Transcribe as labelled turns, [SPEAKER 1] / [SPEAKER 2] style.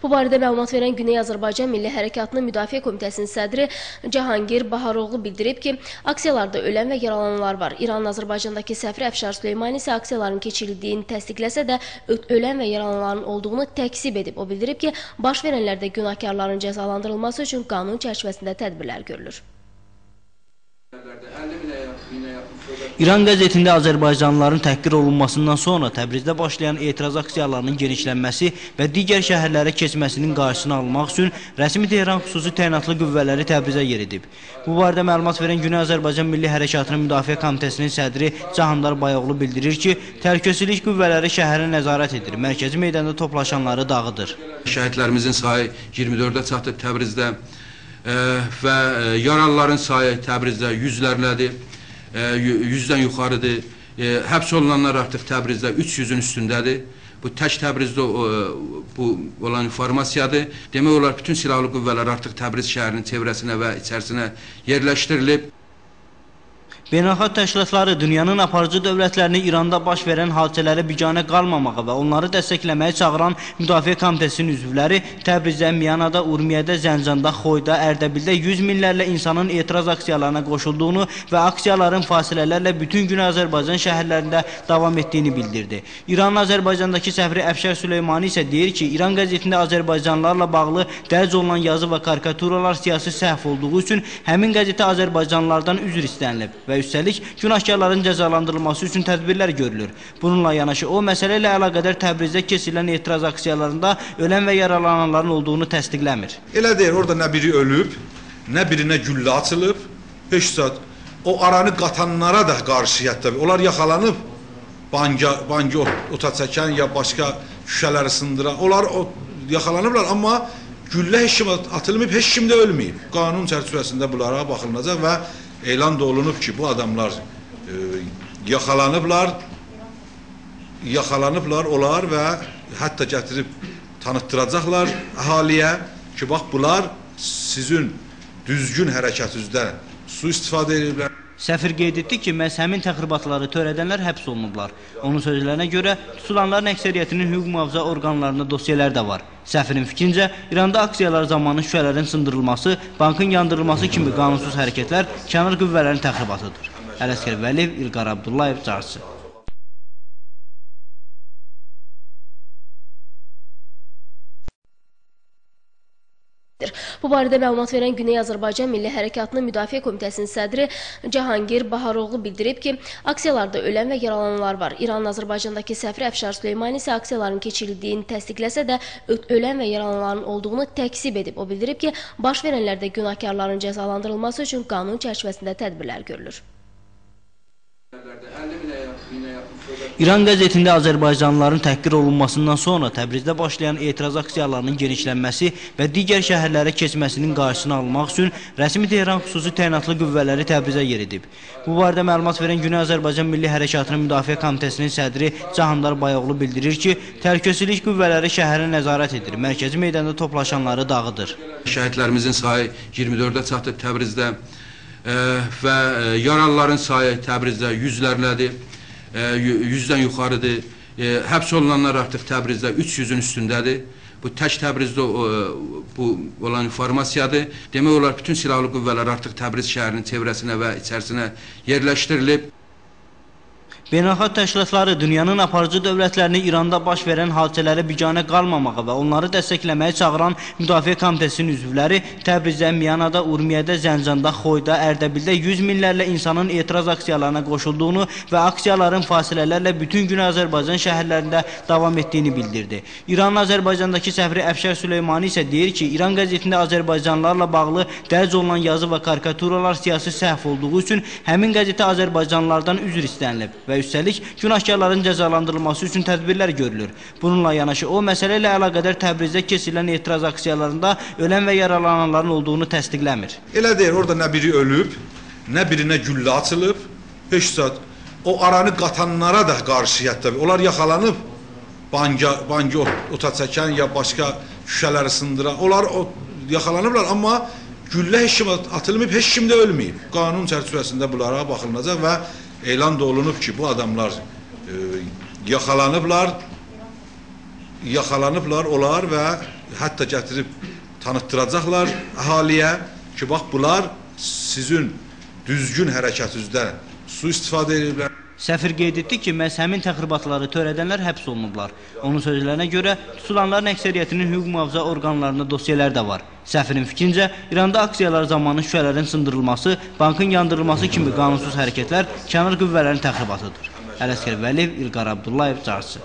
[SPEAKER 1] Bu barədə məlumat verən Güney Azərbaycan Milli Hərəkatının Müdafiə Komitəsinin sədri Cahangir Baharoğlu bildirib ki, aksiyalarda ölən və yaralananlar var. İranın Azərbaycandakı səfiri Əfşar Süleymani isə aksiyaların keçirildiyini təsdiqləsə də ölən və yaralananların olduğunu təksib edib. O bildirib ki, baş verənlərdə günahkarların cəzalandırılması üçün qanun çərçivəsində tədbirlər görülür.
[SPEAKER 2] İran qəzetində azərbaycanlıların təhqir olunmasından sonra Təbrizdə başlayan etiraz aksiyalarının genişlənməsi və digər şəhərlərə keçməsinin qarşısını almaq üçün rəsmi Tehran xüsusi təyinatlı qüvvələri Təbrizə yeridib. Bu barədə məlumat verən Güney Azərbaycan Milli Hərəkatının Müdafiə Komitəsinin sədri Cahangir Baharoğlu bildirir ki, təhlükəsizlik qüvvələri şəhərə nəzarət edir, mərkəzi meydanda toplaşanları dağıdır.
[SPEAKER 3] Şəhidlərimizin sayı 24-ə çatıb Təbrizdə və yaralıların sayı Təbrizdə yüzlərlədir. 100-dən yuxarıdır. Həbs olunanlar artıq Təbrizdə 300-ün üstündədir. Bu tək Təbrizdə olan informasiyadır. Demək olar, bütün silahlı qüvvələr artıq Təbriz şəhərinin çevrəsinə və içərisinə yerləşdirilib.
[SPEAKER 2] Beynəlxalq təşkilatları dünyanın aparıcı dövlətlərini İranda baş verən hadisələrə biganə qalmamağa və onları dəstəkləməyə çağıran Müdafiə Komitəsinin üzvləri Təbrizdə, Miyanada, Urmiyədə, Zəncanda, Xoyda, Ərdəbildə 100 minlərlə insanın etiraz aksiyalarına qoşulduğunu və aksiyaların fasilələrlə bütün gün Azərbaycan şəhərlərində davam etdiyini bildirdi. İranın Azərbaycandakı səfiri Əfşar Süleymani isə deyir ki, İran qəzetində Azərbaycanlılarla bağlı dərc olunan yazı və karikaturalar siyasi səhv olduğu üçün həmin qəzetə Azərbaycanlılardan üzr istənilib və üstəlik, günahkarların cəzalandırılması üçün tədbirlər görülür. Bununla yanaşı, o məsələ ilə əlaqədar Təbrizdə keçirilən etiraz aksiyalarında ölən və yaralananların olduğunu təsdiqləmir.
[SPEAKER 4] Elə deyir, orada nə biri ölüb, nə birinə güllə açılıb, heç zat o aranı qatanlara da qarşıya tabii. Onlar yaxalanıb, banki ota çəkən ya başqa şüşələri sındıran, onlar yaxalanıblar, amma güllə heç kim atılmayıb, heç kim də ölməyib. Qanun çərçivəsində bunlara baxılacaq və elan da olunub ki, bu adamlar yaxalanıblar olar və hətta gətirib tanıtdıracaqlar əhaliyə ki, bax, bunlar sizin düzgün hərəkətinizdən sui-istifadə ediblər.
[SPEAKER 2] Səfir qeyd etdi ki, məhz həmin təxribatları törədənlər həbs olunublar. Onun sözlərinə görə tutulanların əksəriyyətinin hüquq mühafizə orqanlarında dosyalar da var. Səfirin fikrincə, İranda aksiyalar zamanı şüşələrin sındırılması, bankın yandırılması kimi qanunsuz hərəkətlər kənar qüvvələrin təxribatıdır. Ələskər Vəliyev, İlqar Abdullayev, Carçı.
[SPEAKER 1] Bu barədə məlumat verən Güney Azərbaycan Milli Hərəkatının Müdafiə Komitəsinin sədri Cahangir Baharoğlu bildirib ki, aksiyalarda ölən və yaralananlar var. İranın Azərbaycandakı səfiri Əfşar Süleymani isə aksiyaların keçirildiyini təsdiqləsə də ölən və yaralananların olduğunu təksib edib. O bildirib ki, baş verənlərdə günahkarların cəzalandırılması üçün qanun çərçivəsində tədbirlər görülür.
[SPEAKER 2] İran qəzetində azərbaycanlıların təhqir olunmasından sonra Təbrizdə başlayan etiraz aksiyalarının genişlənməsi və digər şəhərlərə keçməsinin qarşısını almaq üçün rəsmi Tehran xüsusi təyinatlı qüvvələri Təbrizə yeridib. Bu barədə məlumat verən Güney Azərbaycan Milli Hərəkatının Müdafiə Komitəsinin sədri Cahangir Baharoğlu bildirir ki, təhlükəsizlik qüvvələri şəhərə nəzarət edir, mərkəzi meydanda toplaşanları dağıdır.
[SPEAKER 3] Şəhidlərimizin sayı 24-ə çatıb Təbrizdə və yaralıların sayı Təbrizdə yüzlərlədir. 100-dən yuxarıdır. Həbs olunanlar artıq Təbrizdə 300-ün üstündədir. Bu tək Təbrizdə olan informasiyadır. Demək olar, bütün silahlı qüvvələr artıq Təbriz şəhərinin çevrəsinə və içərisinə yerləşdirilib.
[SPEAKER 2] Beynəlxalq təşkilatları dünyanın aparıcı dövlətlərini İranda baş verən hadisələrə biganə qalmamağa və onları dəstəkləməyə çağıran Müdafiə Komitəsinin üzvləri Təbrizdə, Miyanada, Urmiyədə, Zəncanda, Xoyda, Ərdəbildə 100 minlərlə insanın etiraz aksiyalarına qoşulduğunu və aksiyaların fasilələrlə bütün gün Azərbaycan şəhərlərində davam etdiyini bildirdi. İranın Azərbaycandakı səfiri Əfşar Süleymani isə deyir ki, İran qəzetində Azərbaycanlılarla bağlı dərc olunan yazı və karikaturalar siyasi səhv olduğu üçün həmin qəzetə Azərbaycanlılardan üzr istənilib və üstəlik, günahkarların cəzalandırılması üçün tədbirlər görülür. Bununla yanaşı, o məsələ ilə əlaqədar Təbrizdə keçirilən etiraz aksiyalarında ölən və yaralananların olduğunu təsdiqləmir.
[SPEAKER 4] Elə deyir, orada nə biri ölüb, nə birinə güllə açılıb, heç zat o aranı qatanlara da qarşıya tabii. Onlar yaxalanıb, banki ota çəkən ya başqa şüşələri sındıran, onlar yaxalanıblar, amma güllə heç kim atılmayıb, heç kim də ölməyib. Qanun çərçivəsində bunlara baxılacaq və elan da olunub ki, bu adamlar yaxalanıblar, yaxalanıblar onlar və hətta gətirib tanıtdıracaqlar əhaliyə ki, bax bunlar sizin düzgün hərəkətinizdən sui-istifadə ediblər.
[SPEAKER 2] Səfir qeyd etdi ki, məhz həmin təxribatları törədənlər həbs olunublar. Onun sözlərinə görə tutulanların əksəriyyətinin hüquq mühafizə orqanlarında dosyalar da var. Səfirin fikrincə, İranda aksiyalar zamanı şüşələrin sındırılması, bankın yandırılması kimi qanunsuz hərəkətlər kənar qüvvələrin təxribatıdır. Ələsgər Vəliyev, İlqar Abdullayev, Carçı.